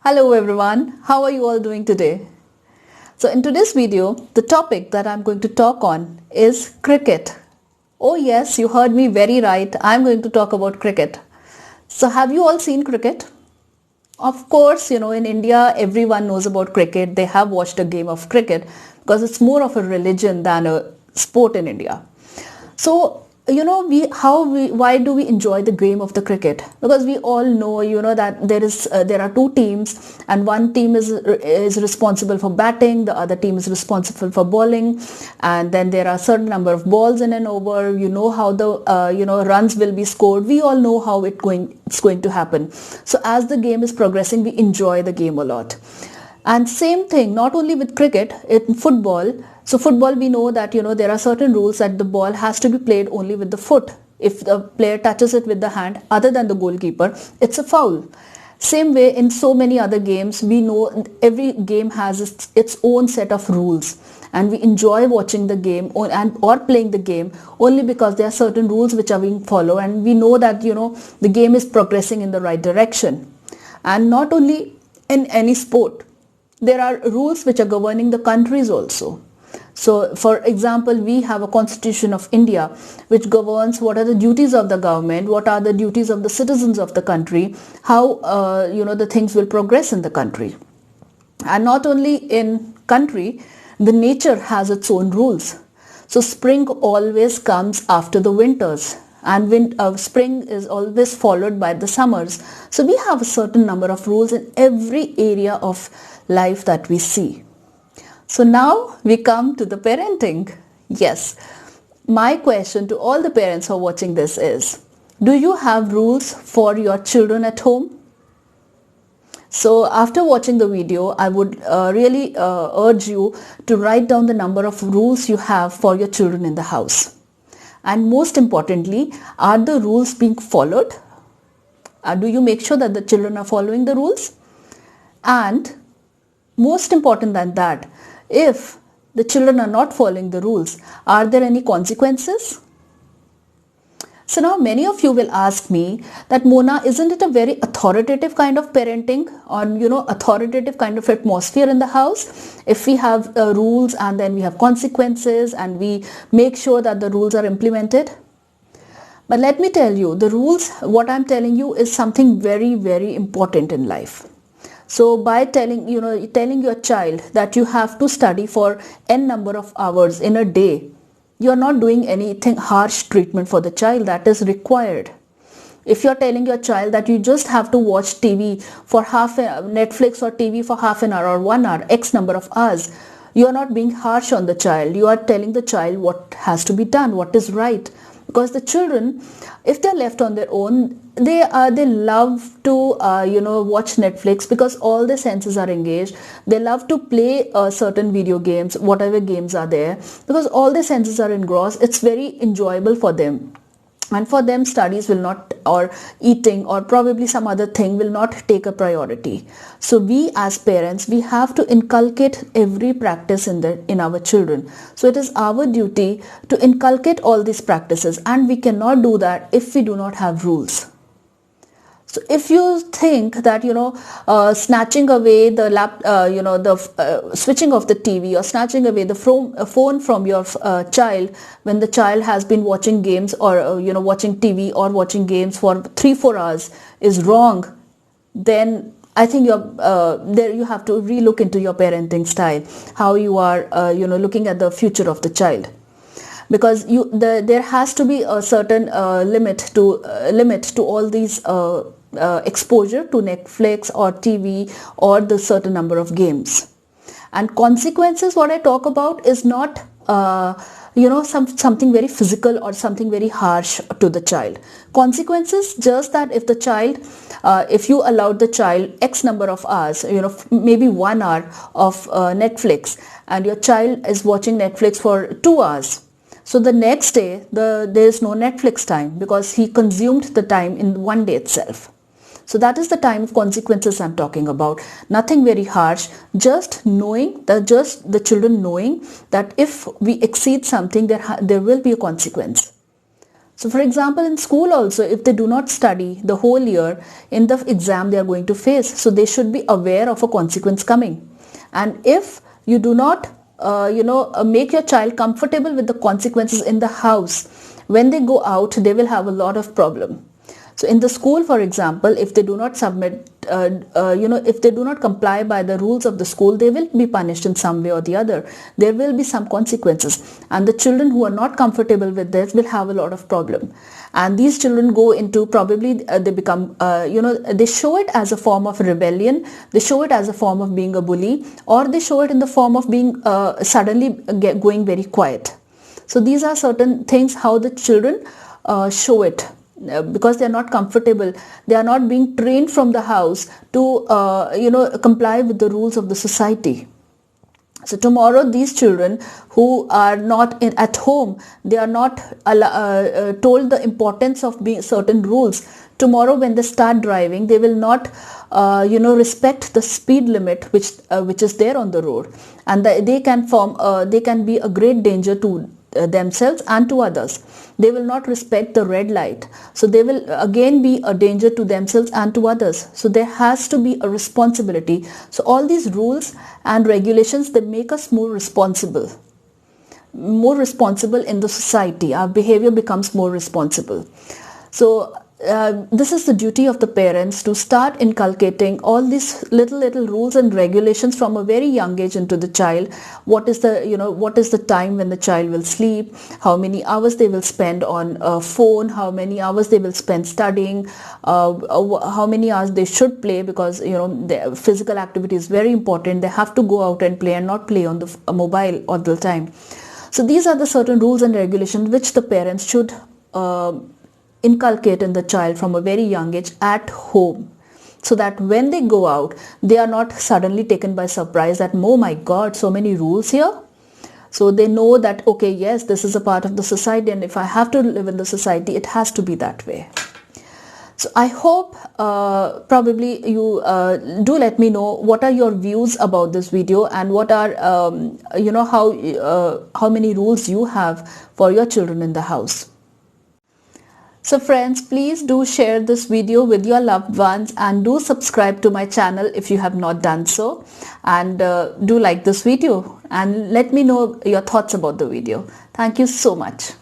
Hello everyone, how are you all doing today? So in today's video, the topic that I'm going to talk on is cricket. Oh yes, you heard me very right, I'm going to talk about cricket. So have you all seen cricket? Of course, in India, everyone knows about cricket. They have watched a game of cricket because it's more of a religion than a sport in India. So, why do we enjoy the game of the cricket? Because we all know, that there are two teams, and one team is responsible for batting, the other team is responsible for bowling, and then there are a certain number of balls in an over. You know how the runs will be scored. We all know how it's going to happen. So as the game is progressing, we enjoy the game a lot. And same thing, not only with cricket, in football. So football, we know that, there are certain rules that the ball has to be played only with the foot. If the player touches it with the hand, other than the goalkeeper, it's a foul. Same way in so many other games, we know every game has its own set of rules. And we enjoy watching the game or playing the game only because there are certain rules which are being followed. And we know that, the game is progressing in the right direction. And not only in any sport, there are rules which are governing the countries also. So, for example, we have a Constitution of India which governs what are the duties of the government, what are the duties of the citizens of the country, how the things will progress in the country. And not only in country, the nature has its own rules. So spring always comes after the winters, and spring is always followed by the summers. So we have a certain number of rules in every area of life that we see. So now we come to the parenting. Yes, my question to all the parents who are watching this is, do you have rules for your children at home? So after watching the video, I would really urge you to write down the number of rules you have for your children in the house. And most importantly, are the rules being followed? Do you make sure that the children are following the rules? And most important than that, if the children are not following the rules, are there any consequences? So now many of you will ask me that, Mona, isn't it a very authoritative kind of parenting or, authoritative kind of atmosphere in the house? If we have rules and then we have consequences and we make sure that the rules are implemented. But let me tell you, the rules, what I'm telling you is something very, very important in life. So by telling your child that you have to study for n number of hours in a day, you're not doing anything harsh treatment for the child that is required. If you're telling your child that you just have to watch TV for Netflix or TV for half an hour or 1 hour, X number of hours, you are not being harsh on the child. You are telling the child what has to be done, what is right. Because the children, if they're left on their own, they love to watch Netflix because all their senses are engaged. They love to play certain video games, whatever games are there, because all their senses are engrossed. It's very enjoyable for them. And for them, studies will not, or eating or probably some other thing will not take a priority. So we as parents, we have to inculcate every practice in our children. So it is our duty to inculcate all these practices, and we cannot do that if we do not have rules. So if you think that, snatching away the switching off the TV or snatching away the phone from your child when the child has been watching games or, watching TV or watching games for 3-4 hours is wrong, then I think there you have to relook into your parenting style, how you are, looking at the future of the child. Because there has to be a certain limit to all these exposure to Netflix or TV or the certain number of games. And consequences, what I talk about is not something very physical or something very harsh to the child. Consequences, just that if the child, if you allowed the child X number of hours, maybe 1 hour of Netflix, and your child is watching Netflix for 2 hours. So the next day, there is no Netflix time because he consumed the time in one day itself. So that is the time of consequences I'm talking about. Nothing very harsh, just the children knowing that if we exceed something, there will be a consequence. So for example, in school also, if they do not study the whole year, in the exam they are going to face, so they should be aware of a consequence coming. And if you do not make your child comfortable with the consequences in the house, when they go out they will have a lot of problem. So in the school, for example, if they do not submit, if they do not comply by the rules of the school, they will be punished in some way or the other. There will be some consequences, and the children who are not comfortable with this will have a lot of problem. And these children go into probably they become, they show it as a form of rebellion, they show it as a form of being a bully, or they show it in the form of being suddenly going very quiet. So these are certain things how the children show it. Because they are not comfortable, they are not being trained from the house to comply with the rules of the society. So tomorrow these children who are not at home, they are not told the importance of being certain rules. Tomorrow when they start driving, they will not respect the speed limit which is there on the road, and they can be a great danger to themselves and to others. They will not respect the red light, so they will again be a danger to themselves and to others. So there has to be a responsibility. So all these rules and regulations, they make us more responsible in the society. Our behavior becomes more responsible. So this is the duty of the parents to start inculcating all these little rules and regulations from a very young age into the child. What is the time when the child will sleep, how many hours they will spend on a phone, how many hours they will spend studying, how many hours they should play, because the physical activity is very important. They have to go out and play and not play on the mobile all the time. So these are the certain rules and regulations which the parents should inculcate in the child from a very young age at home, so that when they go out, they are not suddenly taken by surprise that, oh my God, so many rules here. So they know that, okay, yes, this is a part of the society, and if I have to live in the society, it has to be that way. So I hope probably you do let me know what are your views about this video, and what are how many rules you have for your children in the house. So friends, please do share this video with your loved ones, and do subscribe to my channel if you have not done so, and do like this video and let me know your thoughts about the video. Thank you so much.